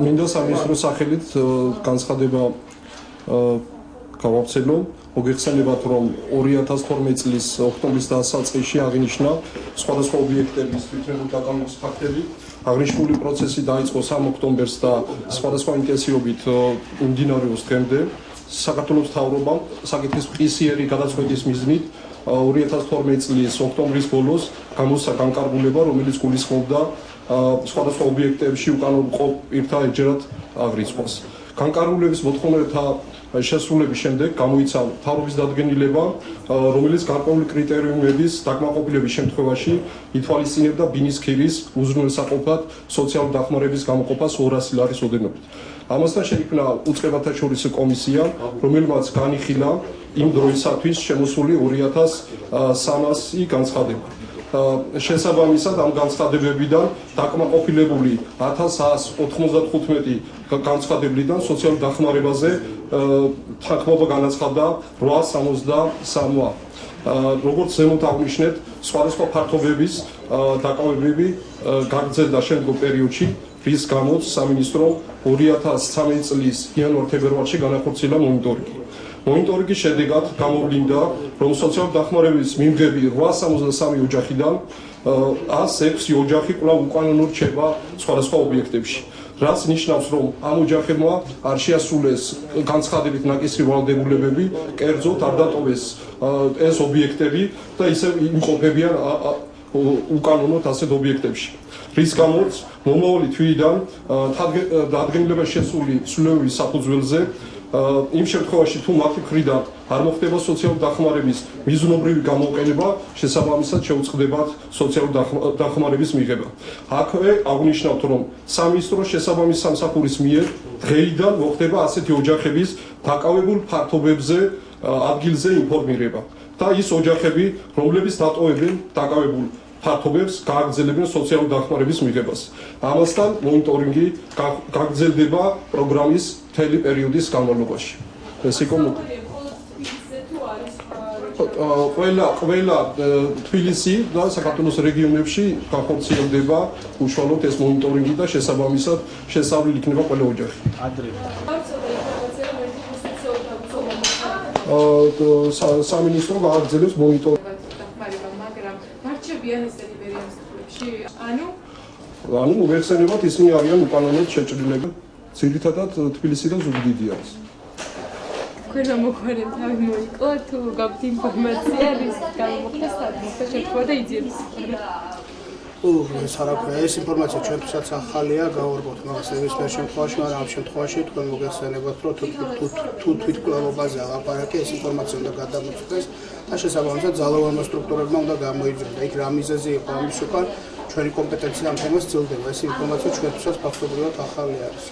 მინდა სამინისტროს სახელით განცხადება გავავრცელო. მოგეხსენებათ, რომ 2012 წლის ოქტომბრის დასაწყისში აღინიშნა სხვადასხვა ობიექტების თვითმფრინავის დაკავების ფაქტები. აღნიშნული პროცესი დაიწყო 3 ოქტომბერს და სხვადასხვა ინტენსივობით მიმდინარეობს დღემდე. საქართველოს მთავრობამ საკითხის მყისიერი გადაწყვეტის მიზნით 2012 წლის ოქტომბრის ბოლოს გამოსცა განკარგულება, რომელიც გულისხმობდა სხვადასხვა ობიექტებში უკანონმდებლო პირთა ეჯერად აღრიცხვას. განკარგულების მოთხოვნებათა შესრულების შემდეგ გამოიცა მთავრობის დადგენილება, რომელიც გარკვეული კრიტერიუმების დაკმაყოფილების შემთხვევაში ითვალისწინებდა ბინის ქირის უზრუნველსაყოფად სოციალური დახმარების გამოყოფას 200 ლარის ოდენობით. ამასთან შეიქმნა უწყებათა შორისი კომისია, რომელმაც განიხილა იმ დროისათვის შემოსული 2300 განცხადება. შესაბამისად ამ განცხადებებიდან დაკმაყოფილებული 1195 განცხადებიდან სოციალურ დახმარებაზე თანხმობა განაცხადა 863-მა. როგორც ზემოთ აღნიშნეთ, სხვადასხვა ფართობების დაკავებები გაგრძელდა შემდგომ პერიოდში, რის გამოც სამინისტრომ 2013 წლის იანვარ-თებერვალში განახორციელა მონიტორინგი. მონიტორინგის შედეგად გამოვლინდა, რომ სოციალური დახმარების მიმღები 863 ოჯახიდან 106 ოჯახი კვლავ უკანონოდ რჩება სხვადასხვა ობიექტებში. რაც ნიშნავს, რომ ამ ოჯახებმა არ შეასრულეს განცხადებით ნაკისრი ვალდებულებები, კერძოდ არ დატოვეს ეს ობიექტები და ისევ იმყოფებიან უკანონოდ ასეთ ობიექტებში. რის გამოც მომავალი თვიდან დადგენილება შესული სრულიად საფუძველზე იმ შემთხვევაში თუ მათი მხრიდან არ მოხდება სოციალური დახმარების მიზნობრივი გამოყენება, შესაბამისად შეუწყდებათ სოციალური დახმარების მიღება. აქვე აღნიშნავთ, რომ სამინისტროს შესაბამის სამსახურის მიერ დღეიდან მოხდება ასეთი ოჯახების დაკავებულ ფართობებზე ადგილზე ინფორმირება და ის ოჯახები, რომლებიც დატოვებენ დაკავებულ ფართობებს, გააგრძელებენ სოციალური დახმარების მიღებას. ამასთან მონიტორინგი გაგრძელდება პროგრამის მთელი პერიოდის განმავლობაში. ეს იყო ყველა თბილისი და საქართველოს რეგიონებში განხორციელდება უშუალოდ ეს მონიტორინგი და შესაბამისად შესწავლილი იქნება ყველა ოჯახი. სამინისტრო გააგრძელებს მონიტორინგს. ანუ მოგეხსენებათ, ისინი არიან უკანონოდ შეჭრილები, ძირითადად თბილისი და ზუგდიდი არის. Quello mocore თავი მოიკლო თუ გაქვთ ინფორმაცია რის გამოხდა სტატუსი შეხვდა და იძიებს. ეს არაფერია, ეს ინფორმაცია ჩვენთვისაც ახალია, გავარკვევთ მაგას ნებისმიერ შემთხვევაში, მაგრამ ამ შემთხვევაში თქვენ მოგეხსენებათ, რომ თუ თვითმკვლელობაზე ალაპარაკი, ეს ინფორმაცია უნდა გადამოწყვეს და შესაბამისად ძალოვანმა სტრუქტურებმა უნდა გამოიძინა. იქ რა მიზეზი იყო ამის უკან, ჩვენი კომპეტენცია ამ თემას ცდილდება. ეს ინფორმაცია ჩვენთვისაც ფაქტობრივად ახალი არის.